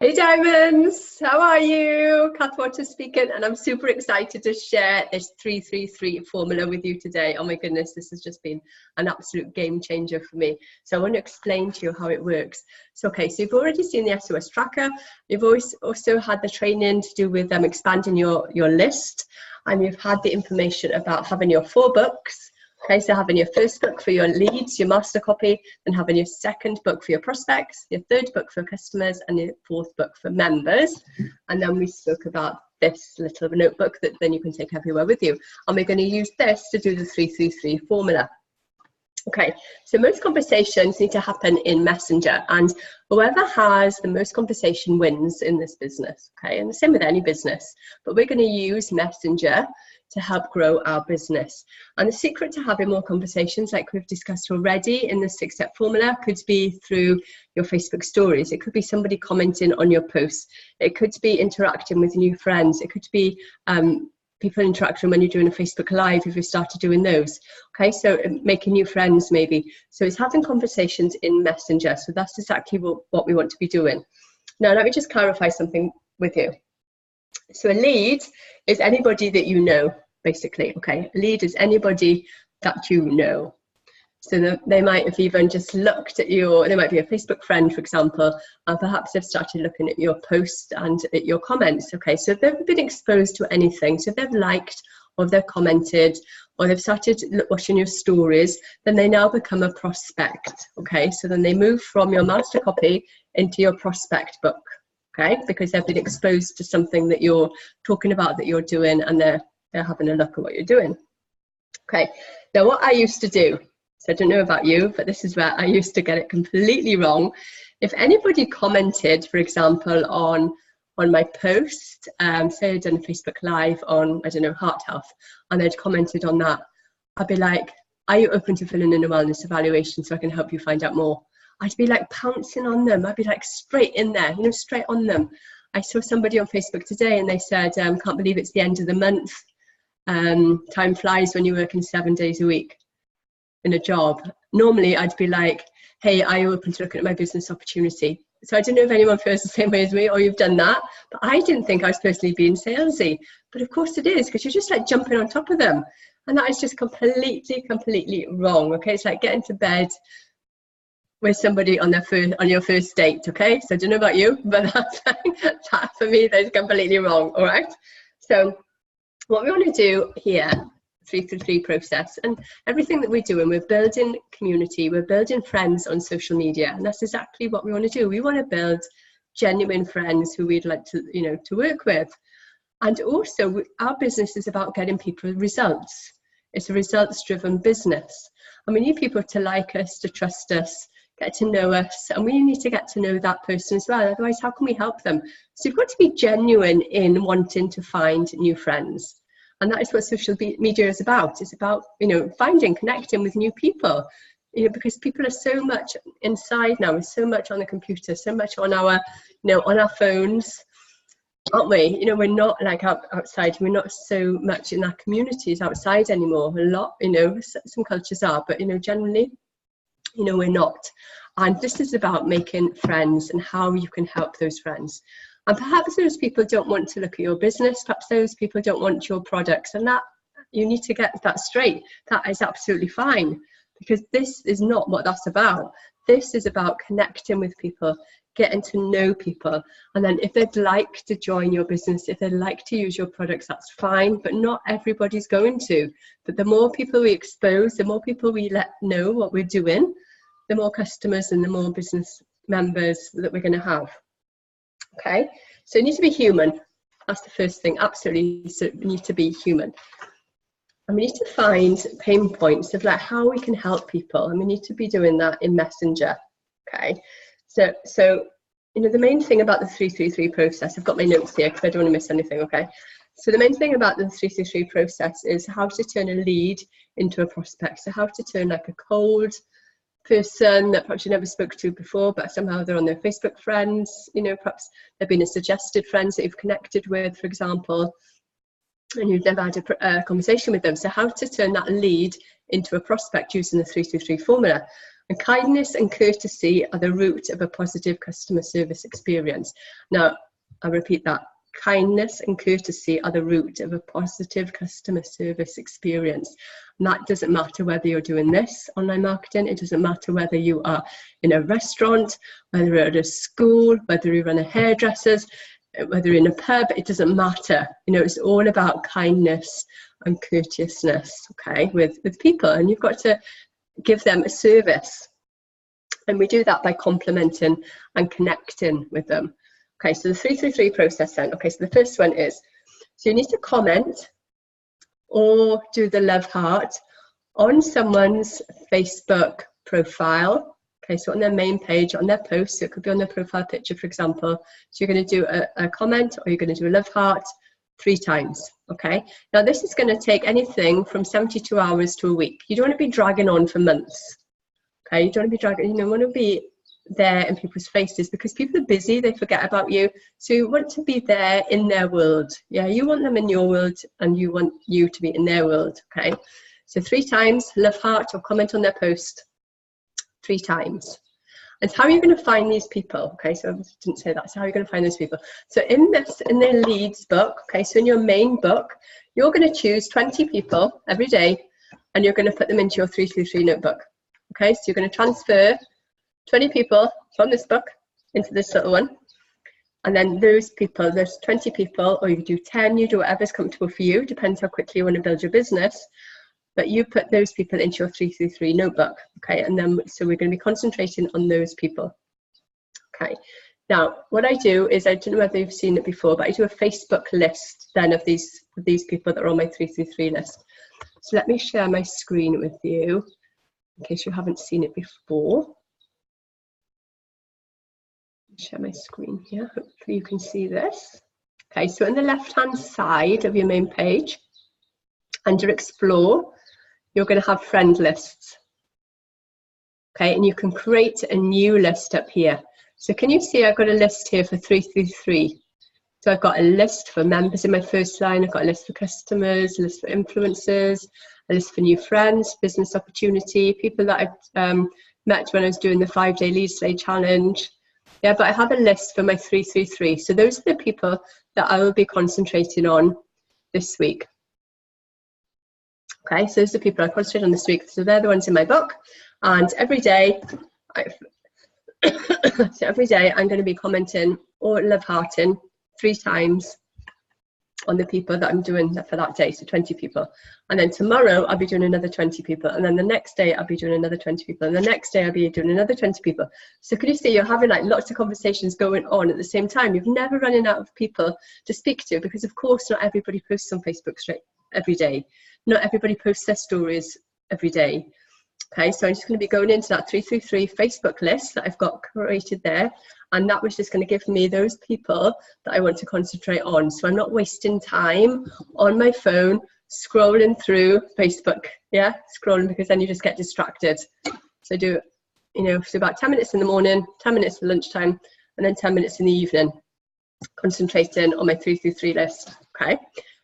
Hey Diamonds, how are you? Kath Waters speaking, and I'm super excited to share this 333 formula with you today. Oh my goodness, this has just been an absolute game changer for me. So I want to explain to you how it works. So you've already seen the SOS tracker. You've also had the training to do with expanding your list, and you've had the information about having your 4 books. So having your first book for your leads, your master copy, then having your second book for your prospects, your third book for customers, and your 4th book for members. And then we spoke about this little notebook that then you can take everywhere with you. And we're going to use this to do the 333 formula. So most conversations need to happen in Messenger, and whoever has the most conversation wins in this business. And the same with any business, but we're going to use Messenger to help grow our business. And the secret to having more conversations, like we've discussed already in the 6-step formula, could be through your Facebook stories. It could be somebody commenting on your posts. It could be interacting with new friends. It could be people interacting when you're doing a Facebook Live, if you started doing those. So making new friends maybe. So it's having conversations in Messenger. So that's exactly what we want to be doing. Now, let me just clarify something with you. So a lead is anybody that you know, basically. A lead is anybody that you know. So they might have even just looked at they might be a Facebook friend, for example, and perhaps they've started looking at your post and at your comments. So they've been exposed to anything. So if they've liked, or they've commented, or they've started watching your stories, then they now become a prospect. So then they move from your master copy into your prospect book. Because they've been exposed to something that you're talking about, that you're doing, and they're having a look at what you're doing. Now what I used to do, so I don't know about you, but this is where I used to get it completely wrong. If anybody commented, for example, on my post, say I'd done a Facebook Live on, I don't know, heart health, and they'd commented on that, I'd be like, are you open to filling in a wellness evaluation so I can help you find out more? I'd be like pouncing on them. I'd be like straight in there, straight on them. I saw somebody on Facebook today and they said, can't believe it's the end of the month. Time flies when you're working 7 days a week in a job. Normally I'd be like, hey, are you open to looking at my business opportunity? So I don't know if anyone feels the same way as me, or you've done that, but I didn't think I was personally being salesy. But of course it is, because you're just like jumping on top of them. And that is just completely wrong. It's like getting to bed with somebody on your first date. So I don't know about you, but that for me, that's completely wrong. All right. So what we want to do here, 333 process, and everything that we're doing, we're building community, we're building friends on social media, and that's exactly what we want to do. We want to build genuine friends who we'd like to, to work with. And also, our business is about getting people results. It's a results-driven business, and we need people to like us, to trust us, get to know us, and we need to get to know that person as well. Otherwise, how can we help them? So you've got to be genuine in wanting to find new friends. And that is what social media is about. It's about, connecting with new people, because people are so much inside now, so much on the computer, so much on our, on our phones, aren't we? We're not like outside. We're not so much in our communities outside anymore. A lot, some cultures are, but, generally, we're not. And this is about making friends and how you can help those friends. And perhaps those people don't want to look at your business. Perhaps those people don't want your products, and that you need to get that straight. That is absolutely fine, because this is not what that's about. This is about connecting with people, getting to know people. And then if they'd like to join your business, if they'd like to use your products, that's fine, but not everybody's going to. But the more people we expose, the more people we let know what we're doing, the more customers and the more business members that we're going to have. So you need to be human. That's the first thing. Absolutely, so you need to be human. And we need to find pain points of like how we can help people, and we need to be doing that in Messenger. So the main thing about the 333 process, I've got my notes here because I don't want to miss anything. So the main thing about the 333 process is how to turn a lead into a prospect. So how to turn like a cold person that perhaps you never spoke to before, but somehow they're on their Facebook friends, perhaps they've been a suggested friends that you've connected with, for example, and you've never had a conversation with them. So how to turn that lead into a prospect using the 333 formula. And kindness and courtesy are the root of a positive customer service experience. Now, I'll repeat that. Kindness and courtesy are the root of a positive customer service experience. And that doesn't matter whether you're doing this online marketing, it doesn't matter whether you are in a restaurant, whether you're at a school, whether you run a hairdresser's, whether you're in a pub, it doesn't matter. You know, it's all about kindness and courteousness, okay, with people. And you've got to give them a service. And we do that by complimenting and connecting with them. Okay, so the 333 process then. Okay, so the first one is, so you need to comment or do the love heart on someone's Facebook profile. Okay, so on their main page, on their post, so it could be on their profile picture, for example. So you're going to do a comment or you're going to do a love heart 3 times. Okay, now this is going to take anything from 72 hours to a week. You don't want to be dragging on for months. Okay, you don't want to be dragging, you don't want to be there in people's faces because people are busy, they forget about you. So you want to be there in their world. Yeah, you want them in your world and you want you to be in their world. Okay, so 3 times, love heart or comment on their post 3 times. And how are you going to find these people? Okay, so I didn't say that. So how are you going to find those people? So in their leads book, okay, so in your main book, you're going to choose 20 people every day and you're going to put them into your 333 notebook. Okay, so you're going to transfer 20 people from this book into this little one. And then those people, there's 20 people, or you do 10, you do whatever's comfortable for you, depends how quickly you want to build your business. But you put those people into your 333 notebook, okay? And then, so we're going to be concentrating on those people, okay? Now, what I do is, I don't know whether you've seen it before, but I do a Facebook list then of these people that are on my 333 list. So let me share my screen with you, in case you haven't seen it before. Share my screen here, hopefully you can see this. Okay, so on the left-hand side of your main page, under Explore, you're going to have friend lists. Okay, and you can create a new list up here. So can you see I've got a list here for 333. So I've got a list for members in my first line, I've got a list for customers, a list for influencers, a list for new friends, business opportunity, people that I've met when I was doing the 5-day lead slay challenge. Yeah, but I have a list for my 333. So those are the people that I will be concentrating on this week. Okay, so those are the people I concentrate on this week. So they're the ones in my book. And every day, so every day I'm going to be commenting or love hearting 3 times on the people that I'm doing for that day, so 20 people. And then tomorrow I'll be doing another 20 people, and then the next day I'll be doing another 20 people, and the next day I'll be doing another 20 people. So can you see you're having like lots of conversations going on at the same time? You're never running out of people to speak to, because of course not everybody posts on Facebook straight every day. Not everybody posts their stories every day. Okay, so I'm just going to be going into that 333 Facebook list that I've got created there, and that was just going to give me those people that I want to concentrate on. So I'm not wasting time on my phone scrolling through Facebook, yeah, scrolling, because then you just get distracted. So I do, you know, so about 10 minutes in the morning, 10 minutes at lunchtime, and then 10 minutes in the evening, concentrating on my 333 list. Okay,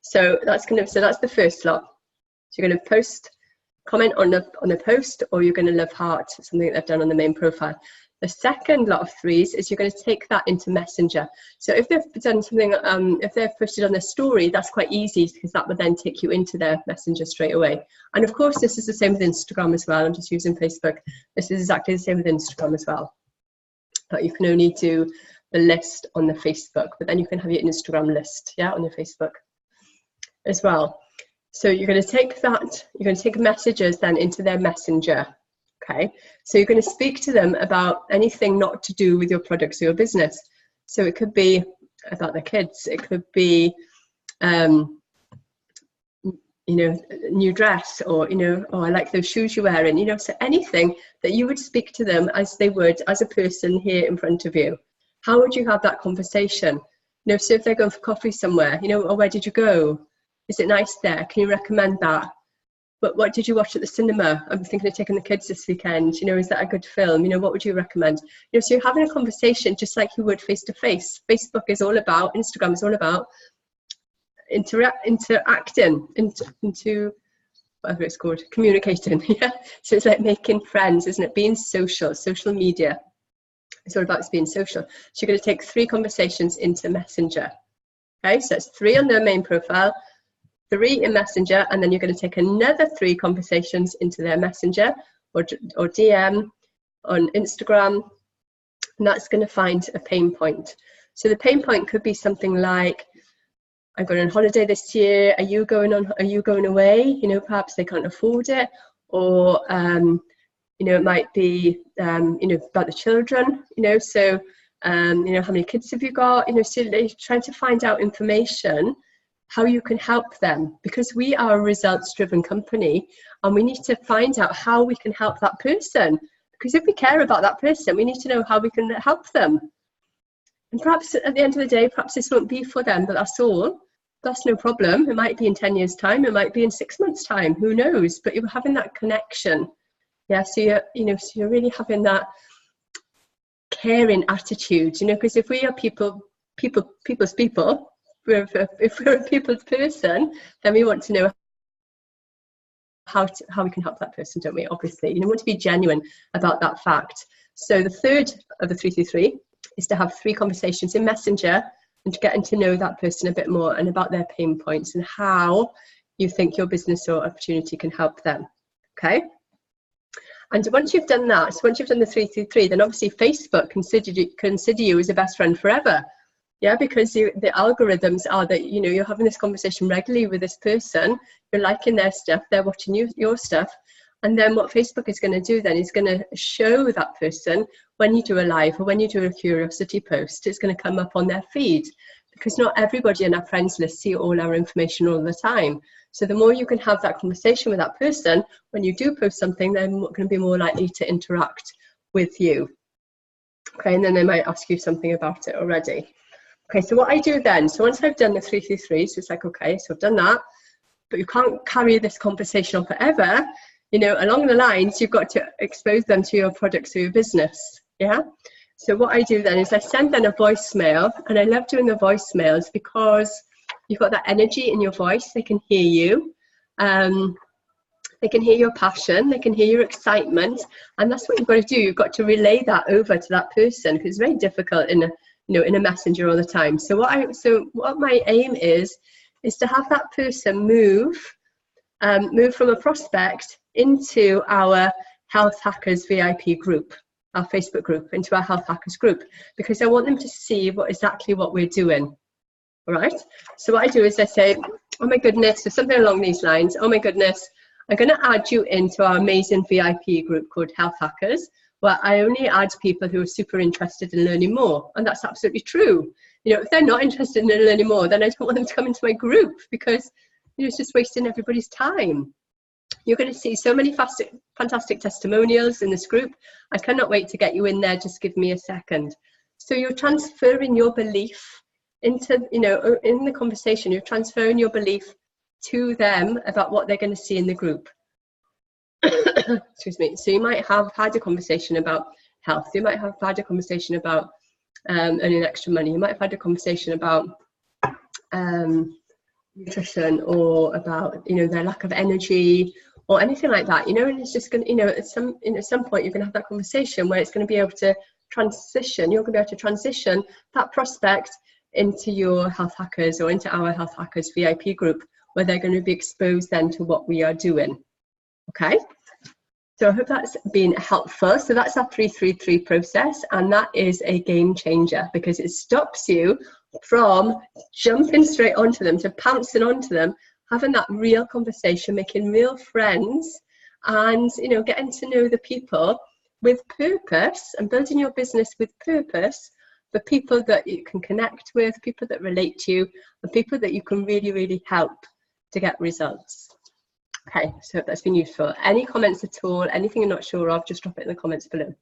so that's the first lot. So you're going to post, comment on the post, or you're going to love heart something that they've done on the main profile. The second lot of 3s is you're going to take that into Messenger. So if they've done something, if they've posted on their story, that's quite easy, because that would then take you into their Messenger straight away. And of course, this is the same with Instagram as well. I'm just using Facebook. This is exactly the same with Instagram as well. But you can only do the list on the Facebook, but then you can have your Instagram list, yeah, on your Facebook as well. So you're going to take that, you're going to take messages then into their Messenger. Okay, so you're going to speak to them about anything not to do with your products or your business. So it could be about their kids, it could be, you know, new dress, or, you know, oh, I like those shoes you're wearing, you know, so anything that you would speak to them as they would as a person here in front of you. How would you have that conversation? You know, so if they're going for coffee somewhere, you know, oh, where did you go? Is it nice there? Can you recommend that? But what did you watch at the cinema? I'm thinking of taking the kids this weekend. You know, is that a good film? You know, what would you recommend? You know, so you're having a conversation just like you would face to face. Facebook is all about, Instagram is all about interacting, into whatever it's called, communicating. Yeah. So it's like making friends, isn't it? Being social, social media. It's all about being social. So you're going to take 3 conversations into Messenger. Okay, so it's 3 on their main profile, 3 in Messenger, and then you're going to take another 3 conversations into their Messenger or DM on Instagram, and that's going to find a pain point. So the pain point could be something like, I'm going on holiday this year. Are you going away? You know, perhaps they can't afford it, or you know, it might be you know, about the children. You know, so you know, how many kids have you got? You know, so they're trying to find out information how you can help them, because we are a results-driven company, and we need to find out how we can help that person. Because if we care about that person, we need to know how we can help them. And perhaps at the end of the day, perhaps this won't be for them, but that's all. That's no problem. It might be in 10 years' time. It might be in 6 months' time. Who knows? But you're having that connection. Yeah. So so you're really having that caring attitude. You know, because if we are people's people, if we're a people's person, then we want to know how we can help that person, don't we? Obviously, you know, we want to be genuine about that fact. So the third of the 333 is to have 3 conversations in Messenger and to getting to know that person a bit more and about their pain points and how you think your business or opportunity can help them. Okay. And once you've done that, so once you've done the 333, then obviously Facebook consider you as a best friend forever. Yeah, because the algorithms are that, you know, you're having this conversation regularly with this person, you're liking their stuff, they're watching your stuff. And then what Facebook is going to do then is going to show that person when you do a live or when you do a curiosity post, it's going to come up on their feed, because not everybody in our friends list see all our information all the time. So the more you can have that conversation with that person, when you do post something, they're going to be more likely to interact with you. Okay, and then they might ask you something about it already. Okay, so what I do then, so once I've done the 333, so it's like, okay, so I've done that, but you can't carry this conversation on forever. You know, along the lines, you've got to expose them to your products or your business. Yeah. So what I do then is I send them a voicemail, and I love doing the voicemails because you've got that energy in your voice. They can hear you. They can hear your passion. They can hear your excitement, and that's what you've got to do. You've got to relay that over to that person, because it's very difficult in a messenger all the time. So what my aim is to have that person move from a prospect into our Health Hackers VIP group, our Facebook group, into our Health Hackers group, because I want them to see exactly what we're doing. All right. So what I do is I say, oh my goodness, so something along these lines. Oh my goodness, I'm going to add you into our amazing VIP group called Health Hackers, where I only add people who are super interested in learning more. And that's absolutely true. You know, if they're not interested in learning more, then I don't want them to come into my group, because it's just wasting everybody's time. You're going to see so many fantastic testimonials in this group. I cannot wait to get you in there. Just give me a second. So you're transferring your belief into, you know, in the conversation, you're transferring your belief to them about what they're going to see in the group. Excuse me. So you might have had a conversation about health. You might have had a conversation about earning extra money. You might have had a conversation about nutrition, or about, you know, their lack of energy, or anything like that, you know. And it's just going to, you know, at some point you're going to have that conversation where it's going to be able to transition. You're going to be able to transition that prospect into your Health Hackers, or into our Health Hackers VIP group, where they're going to be exposed then to what we are doing. Okay. So I hope that's been helpful. So that's our 333 process, and that is a game changer, because it stops you from jumping straight onto them, to pouncing onto them, having that real conversation, making real friends, and, you know, getting to know the people with purpose, and building your business with purpose for people that you can connect with, people that relate to you, and people that you can really, really help to get results. Okay, so that's been useful. Any comments at all, anything you're not sure of, just drop it in the comments below.